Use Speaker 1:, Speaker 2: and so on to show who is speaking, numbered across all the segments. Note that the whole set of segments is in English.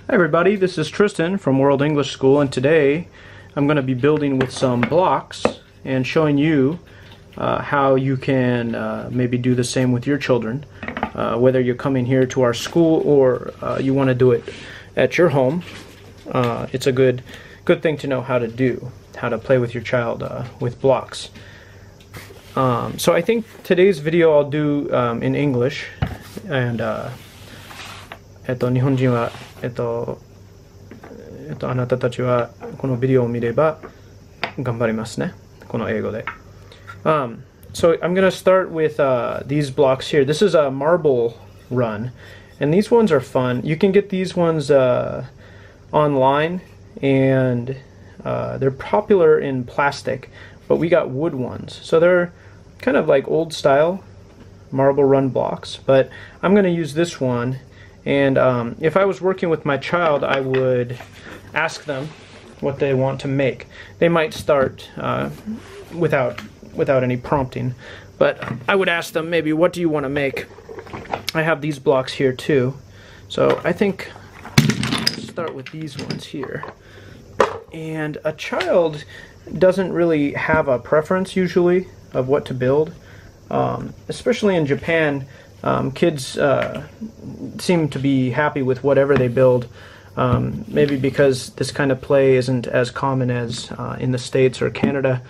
Speaker 1: Hi everybody, this is Tristan from World English School, and today I'm going to be building with some blocks and showing you how you can maybe do the same with your children, whether you're coming here to our school or you want to do it at your home. It's a good thing to know how to do, how to play with your child with blocks. So I think today's video I'll do in English, and 日本人はあなたたちはこのビデオを見れば頑張りますね、この英語で。So I'm going to start with these blocks here. This is a marble run, and these ones are fun. You can get these ones online, and they're popular in plastic, but we got wood ones. So they're kind of like old style marble run blocks, but I'm going to use this one. And if I was working with my child, I would ask them what they want to make. They might start without any prompting, but I would ask them maybe, what do you want to make? I have these blocks here too, so I think let's start with these ones here. And a child doesn't really have a preference usually of what to build, especially in Japan. Kids seem to be happy with whatever they build, maybe because this kind of play isn't as common as in the States or Canada.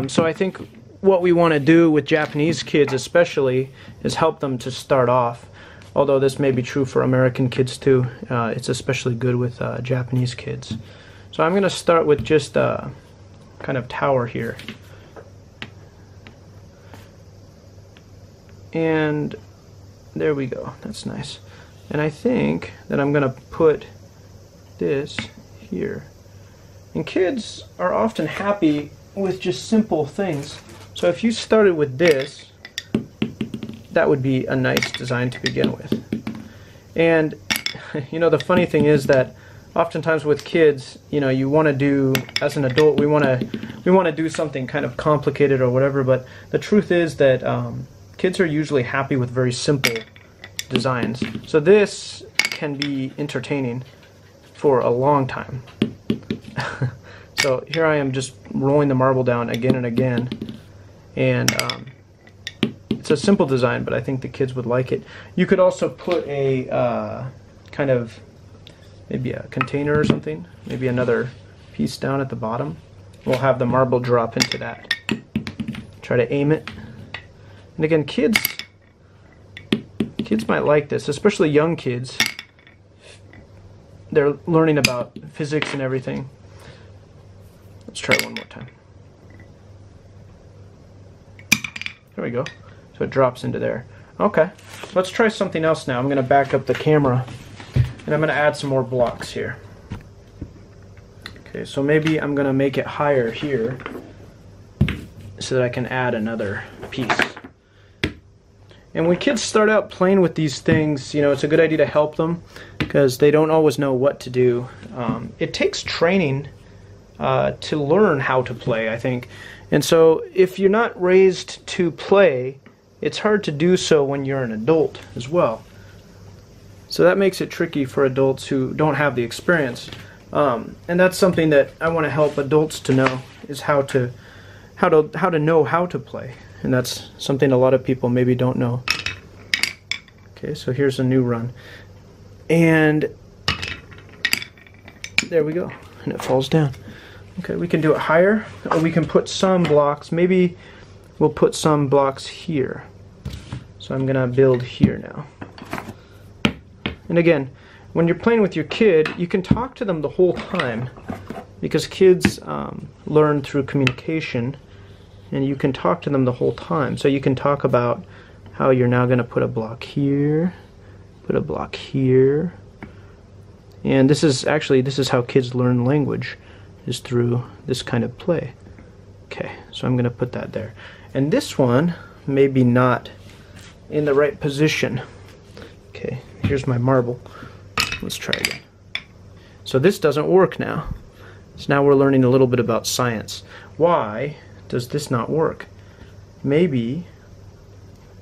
Speaker 1: So I think what we want to do with Japanese kids especially is help them to start off, although this may be true for American kids too. It's especially good with Japanese kids. So I'm going to start with just a kind of tower here. And there we go, that's nice. And I think that I'm gonna put this here. And kids are often happy with just simple things. So if you started with this, that would be a nice design to begin with. And you know, the funny thing is that oftentimes with kids, you know, you want to do, as an adult, we want to do something kind of complicated or whatever, but the truth is that kids are usually happy with very simple designs. So this can be entertaining for a long time. So here I am just rolling the marble down again and again. And it's a simple design, but I think the kids would like it. You could also put a kind of, maybe a container or something, maybe another piece down at the bottom. We'll have the marble drop into that. Try to aim it. And again, kids might like this, especially young kids. They're learning about physics and everything. Let's try it one more time. There we go. So it drops into there. Okay, let's try something else now. I'm going to back up the camera, and I'm going to add some more blocks here. Okay, so maybe I'm going to make it higher here so that I can add another piece. And when kids start out playing with these things, you know, it's a good idea to help them because they don't always know what to do. It takes training to learn how to play, I think. And so if you're not raised to play, it's hard to do so when you're an adult as well. So that makes it tricky for adults who don't have the experience. And that's something that I want to help adults to know, is how to know how to play. And that's something a lot of people maybe don't know. Okay, so here's a new run. And there we go. And it falls down. Okay, we can do it higher, or we can put some blocks. Maybe we'll put some blocks here. So I'm going to build here now. And again, when you're playing with your kid, you can talk to them the whole time, because kids learn through communication. And you can talk to them the whole time. So you can talk about how you're now going to put a block here, put a block here. And this is how kids learn language, is through this kind of play. Okay, so I'm going to put that there. And this one maybe not in the right position. Okay, here's my marble. Let's try again. So this doesn't work now. So now we're learning a little bit about science. Why does this not work? Maybe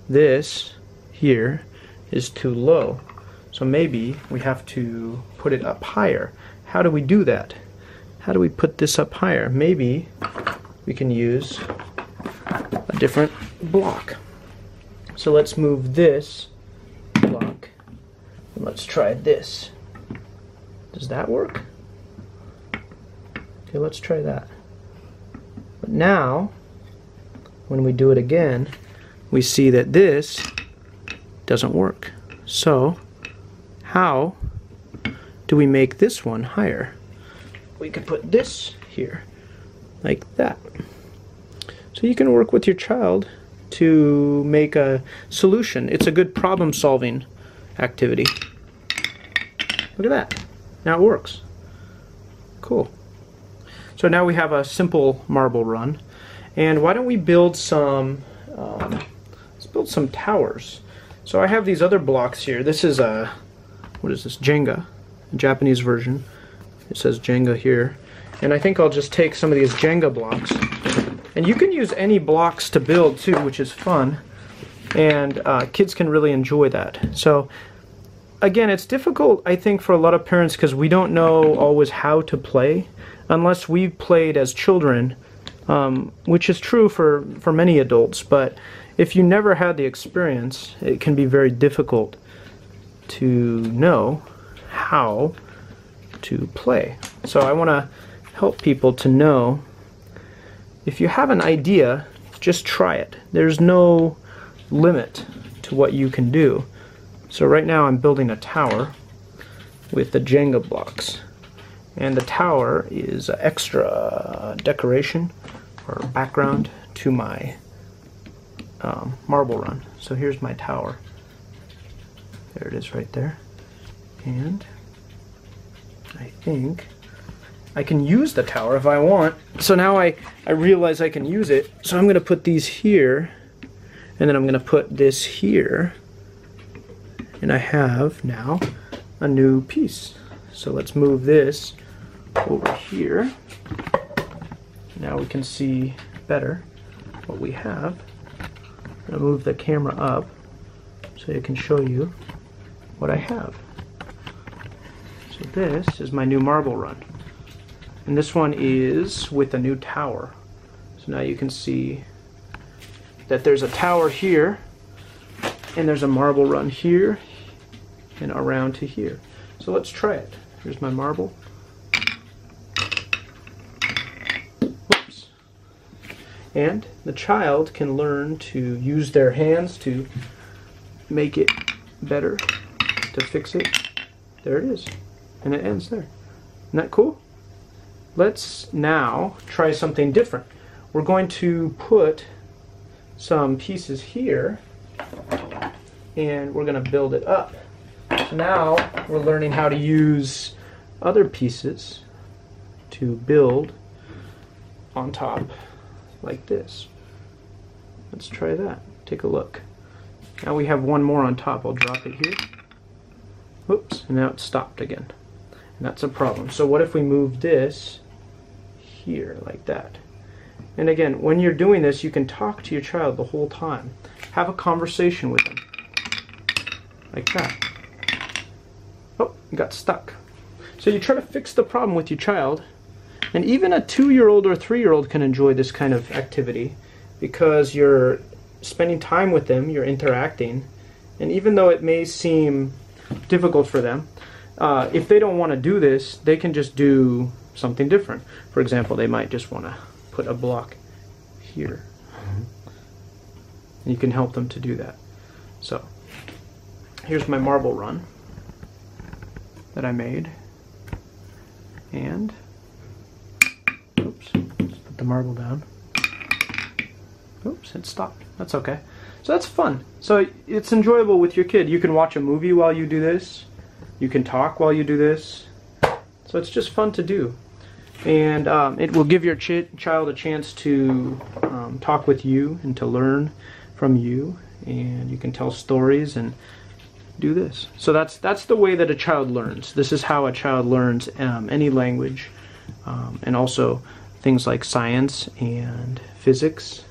Speaker 1: this here is too low. So maybe we have to put it up higher. How do we do that? How do we put this up higher? Maybe we can use a different block. So let's move this block and let's try this. Does that work? Okay, let's try that. But now, when we do it again, we see that this doesn't work. So, how do we make this one higher? We could put this here, like that. So you can work with your child to make a solution. It's a good problem-solving activity. Look at that. Now it works. Cool. So now we have a simple marble run. And why don't we build some, let's build some towers. So I have these other blocks here. This is a, what is this, Jenga, a Japanese version. It says Jenga here. And I think I'll just take some of these Jenga blocks. And you can use any blocks to build too, which is fun. And kids can really enjoy that. So again, it's difficult, I think, for a lot of parents because we don't know always how to play unless we've played as children, which is true for many adults. But if you never had the experience, it can be very difficult to know how to play. So I want to help people to know, if you have an idea, just try it. There's no limit to what you can do. So right now I'm building a tower with the Jenga blocks. And the tower is extra decoration or background to my marble run. So here's my tower. There it is right there. And I think I can use the tower if I want. So now I realize I can use it. So I'm going to put these here, and then I'm going to put this here. And I have now a new piece. So let's move this over here. Now we can see better what we have. I'm going to move the camera up so it can show you what I have. So this is my new marble run. And this one is with a new tower. So now you can see that there's a tower here, and there's a marble run here, and around to here. So let's try it. Here's my marble. Whoops. And the child can learn to use their hands to make it better, to fix it. There it is. And it ends there. Isn't that cool? Let's now try something different. We're going to put some pieces here, and we're going to build it up. So now we're learning how to use other pieces to build on top like this. Let's try that. Take a look. Now we have one more on top. I'll drop it here. Whoops, and now it's stopped again. And that's a problem. So what if we move this here like that? And again, when you're doing this, you can talk to your child the whole time. Have a conversation with them. Like that. Oh, you got stuck. So you try to fix the problem with your child, and even a 2-year-old or 3-year-old can enjoy this kind of activity because you're spending time with them, you're interacting, and even though it may seem difficult for them, if they don't want to do this, they can just do something different. For example, they might just want to put a block here. And you can help them to do that. So, here's my marble run that I made. And, oops, let's put the marble down. Oops, it stopped. That's okay. So that's fun. So it's enjoyable with your kid. You can watch a movie while you do this. You can talk while you do this. So it's just fun to do. And it will give your child a chance to talk with you and to learn from you. And you can tell stories and do this. So that's the way that a child learns. This is how a child learns any language, and also things like science and physics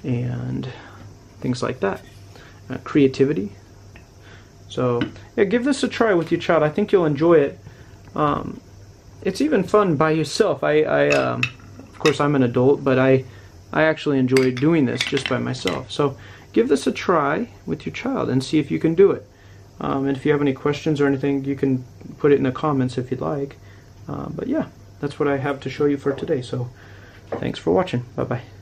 Speaker 1: and things like that. Creativity. So yeah, give this a try with your child. I think you'll enjoy it. It's even fun by yourself. Of course, I'm an adult, but I actually enjoy doing this just by myself. So give this a try with your child and see if you can do it. And if you have any questions or anything, you can put it in the comments if you'd like. But yeah, that's what I have to show you for today. So thanks for watching. Bye-bye.